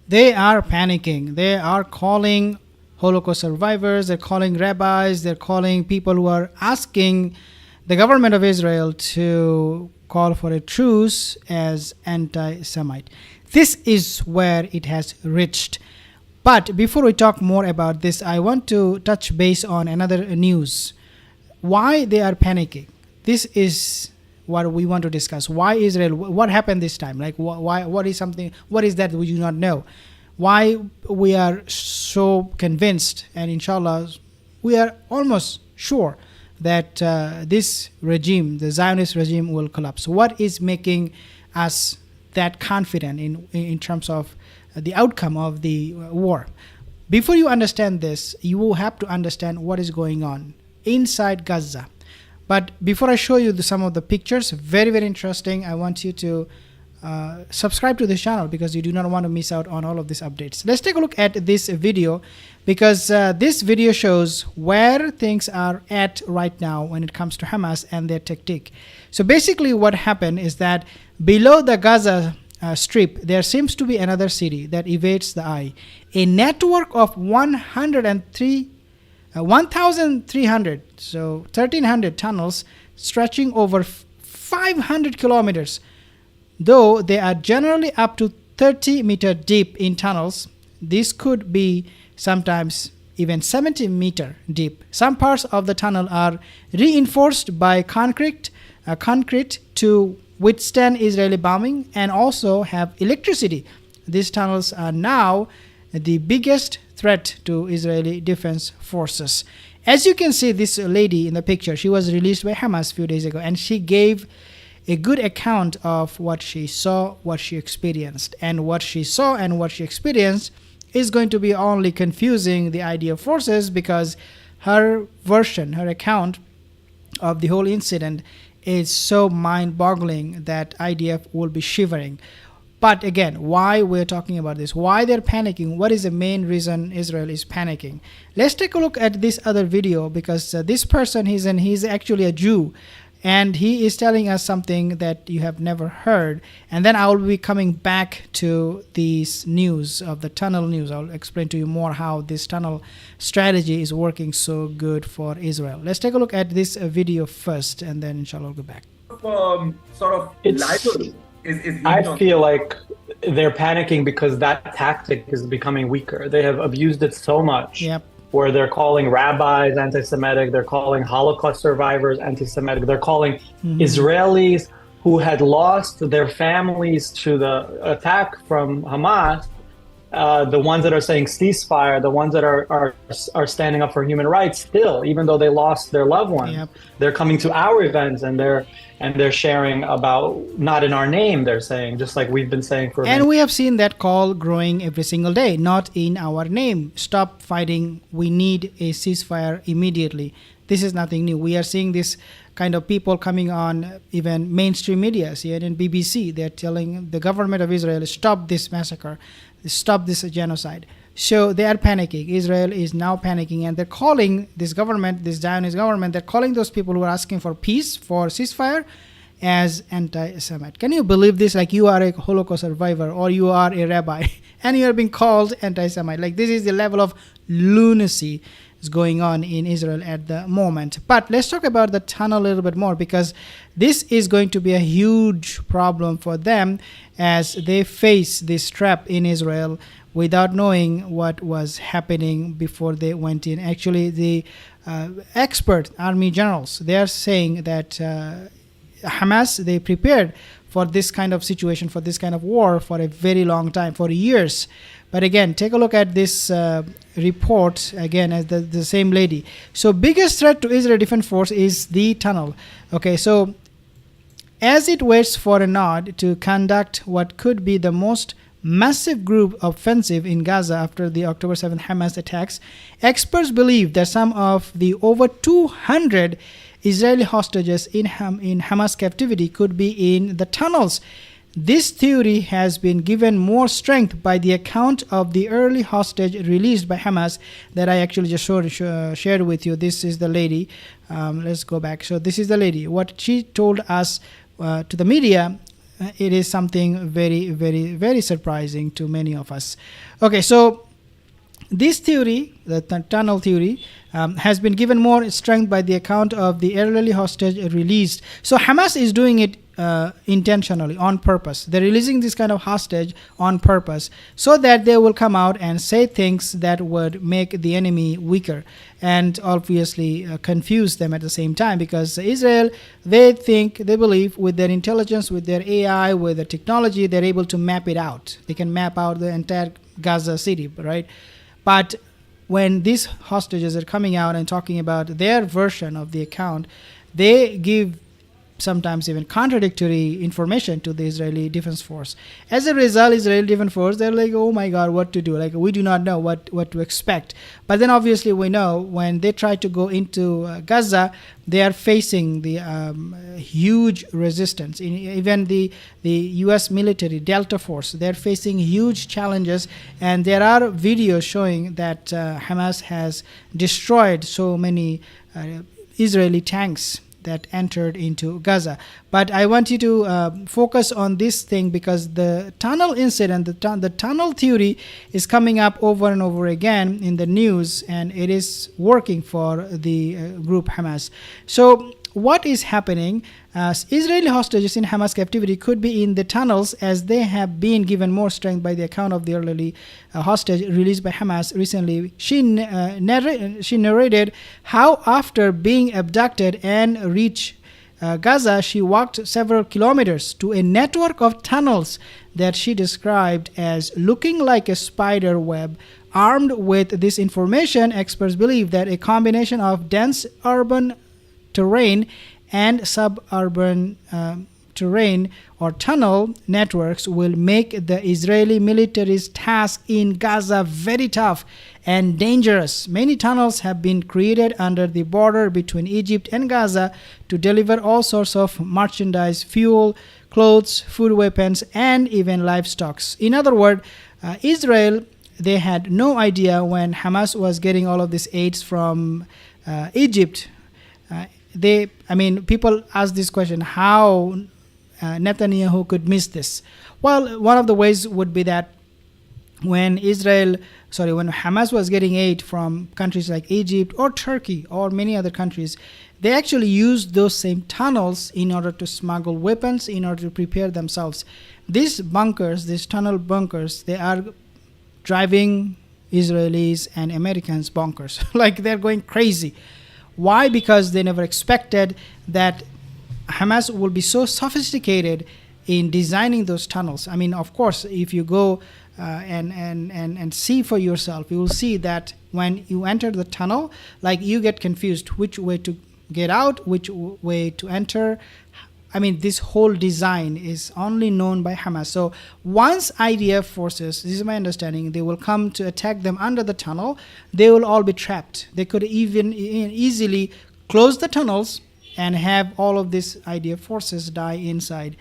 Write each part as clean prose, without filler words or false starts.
They are panicking. They are calling Holocaust survivors, they're calling rabbis, they're calling people who are asking the government of Israel to call for a truce as anti-Semite. This is where it has reached. But before we talk more about this, I want to touch base on another news. Why they are panicking. This is what we want to discuss. Why Israel? What happened this time? Like why? What is something? What is that we do not know? Why we are so convinced, and inshallah, we are almost sure that this regime, the Zionist regime, will collapse. What is making us that confident in terms of the outcome of the war? Before you understand this, you will have to understand what is going on inside Gaza. But before I show you some of the pictures, very, very interesting, I want you to subscribe to this channel because you do not want to miss out on all of these updates. Let's take a look at this video because this video shows where things are at right now when it comes to Hamas and their tactic. So basically what happened is that below the Gaza Strip, there seems to be another city that evades the eye. A network of 1,300, so 1,300 tunnels stretching over 500 kilometers. Though they are generally up to 30-meter deep in tunnels, this could be sometimes even 70-meter deep. Some parts of the tunnel are reinforced by concrete to withstand Israeli bombing and also have electricity. These tunnels are now the biggest threat to Israeli defense forces. As you can see, this lady in the picture, she was released by Hamas a few days ago, and she gave a good account of what she saw, what she experienced. And what she saw and what she experienced is going to be only confusing the IDF forces because her version, her account of the whole incident is so mind-boggling that IDF will be shivering. But again, why we're talking about this, why they're panicking, what is the main reason Israel is panicking? Let's take a look at this other video because this person, he's actually a Jew, and he is telling us something that you have never heard. And then I will be coming back to this news of the tunnel news. I'll explain to you more how this tunnel strategy is working so good for Israel. Let's take a look at this video first, and then inshallah I'll go back. Sort of libel is I feel like they're panicking because that tactic is becoming weaker. They have abused it so much. Yep. Where they're calling rabbis anti-Semitic, they're calling Holocaust survivors anti-Semitic, they're calling Israelis who had lost their families to the attack from Hamas, the ones that are saying ceasefire, the ones that are standing up for human rights still, even though they lost their loved ones. Yep. They're coming to our events and they're sharing about, not in our name, they're saying, just like we've been saying for and we have seen that call growing every single day, not in our name. Stop fighting. We need a ceasefire immediately. This is nothing new. We are seeing this kind of people coming on even mainstream media, CNN, BBC. They're telling the government of Israel, stop this massacre, stop this genocide. So they are panicking. Israel is now panicking, and they're calling this government, this Zionist government, they're calling those people who are asking for peace, for ceasefire, as anti-Semite. Can you believe this? Like, you are a Holocaust survivor or you are a rabbi and you are being called anti-Semite. Like, this is the level of lunacy is going on in Israel at the moment. But let's talk about the tunnel a little bit more, because this is going to be a huge problem for them as they face this trap in Israel without knowing what was happening before they went in. Actually, the expert army generals, they are saying that Hamas, they prepared for this kind of situation, for this kind of war for a very long time, for years. But again, take a look at this report again as the same lady. So biggest threat to Israel Defense Force is the tunnel. Okay, so as it waits for a nod to conduct what could be the most massive group offensive in Gaza after the October 7th Hamas attacks, experts believe that some of the over 200 Israeli hostages in Hamas captivity could be in the tunnels. This theory has been given more strength by the account of the early hostage released by Hamas that I actually just shared with you. This is the lady. Let's go back. So this is the lady. What she told us to the media, it is something very, very, very surprising to many of us. Okay, so this theory, the tunnel theory, has been given more strength by the account of the elderly hostage released. So Hamas is doing it intentionally, on purpose. They're releasing this kind of hostage on purpose so that they will come out and say things that would make the enemy weaker and obviously confuse them at the same time, because Israel, they believe with their intelligence, with their AI, with the technology, they're able to map it out. They can map out the entire Gaza city, right? But when these hostages are coming out and talking about their version of the account, they give sometimes even contradictory information to the Israeli Defense Force. As a result, Israeli Defense Force, they're like, oh my God, what to do? Like, we do not know what to expect. But then obviously we know when they try to go into Gaza, they are facing the huge resistance. Even the U.S. military, Delta Force, they're facing huge challenges. And there are videos showing that Hamas has destroyed so many Israeli tanks that entered into Gaza. But I want you to focus on this thing, because the tunnel incident, the tunnel theory is coming up over and over again in the news, and it is working for the group Hamas. So what is happening? Israeli hostages in Hamas captivity could be in the tunnels, as they have been given more strength by the account of the elderly hostage released by Hamas recently. She narrated how after being abducted and reached Gaza, she walked several kilometers to a network of tunnels that she described as looking like a spider web. Armed with this information, experts believe that a combination of dense urban terrain and suburban terrain or tunnel networks will make the Israeli military's task in Gaza very tough and dangerous. Many tunnels have been created under the border between Egypt and Gaza to deliver all sorts of merchandise, fuel, clothes, food, weapons, and even livestock. In other words, Israel, they had no idea when Hamas was getting all of these aids from Egypt. People ask this question, how Netanyahu could miss this? Well, one of the ways would be that when Hamas was getting aid from countries like Egypt or Turkey or many other countries, they actually used those same tunnels in order to smuggle weapons, in order to prepare themselves. These bunkers, these tunnel bunkers, they are driving Israelis and Americans bonkers. Like, they're going crazy. Why? Because they never expected that Hamas will be so sophisticated in designing those tunnels. I mean, of course, if you go and see for yourself, you will see that when you enter the tunnel, like, you get confused which way to get out, which way to enter. I mean, this whole design is only known by Hamas. So once IDF forces, this is my understanding, they will come to attack them under the tunnel, they will all be trapped. They could even easily close the tunnels and have all of these IDF forces die inside.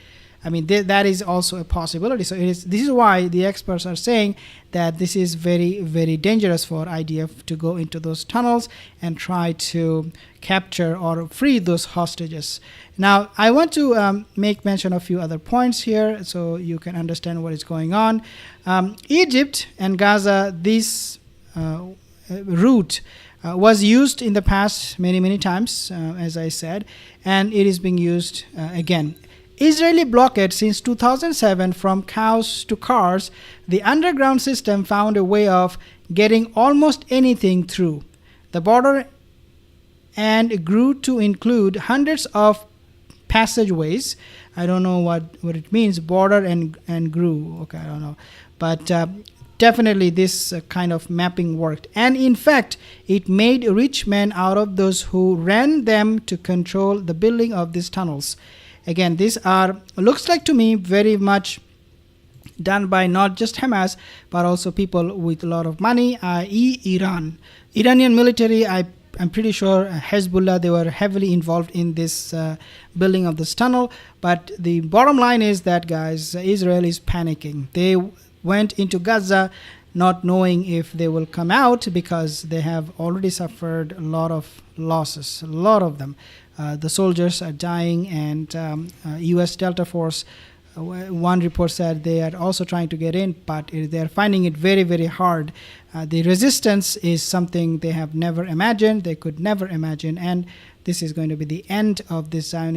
I mean, that is also a possibility. So this is why the experts are saying that this is very, very dangerous for IDF to go into those tunnels and try to capture or free those hostages. Now, I want to make mention of a few other points here so you can understand what is going on. Egypt and Gaza, this route was used in the past many times, as I said, and it is being used again. Israeli blockade since 2007 from cows to cars, the underground system found a way of getting almost anything through the border and grew to include hundreds of passageways. I don't know what it means, border and grew. Okay, I don't know. But definitely this kind of mapping worked. And in fact, it made rich men out of those who ran them to control the building of these tunnels. Again, these are, looks like to me, very much done by not just Hamas, but also people with a lot of money, i.e. Iran. Iranian military, I'm pretty sure Hezbollah, they were heavily involved in this building of this tunnel. But the bottom line is that, guys, Israel is panicking. They went into Gaza not knowing if they will come out because they have already suffered a lot of losses, a lot of them. The soldiers are dying, and U.S. Delta Force one report said they are also trying to get in, but they are finding it very, very hard. The resistance is something they have never imagined, they could never imagine, and this is going to be the end of this Zionist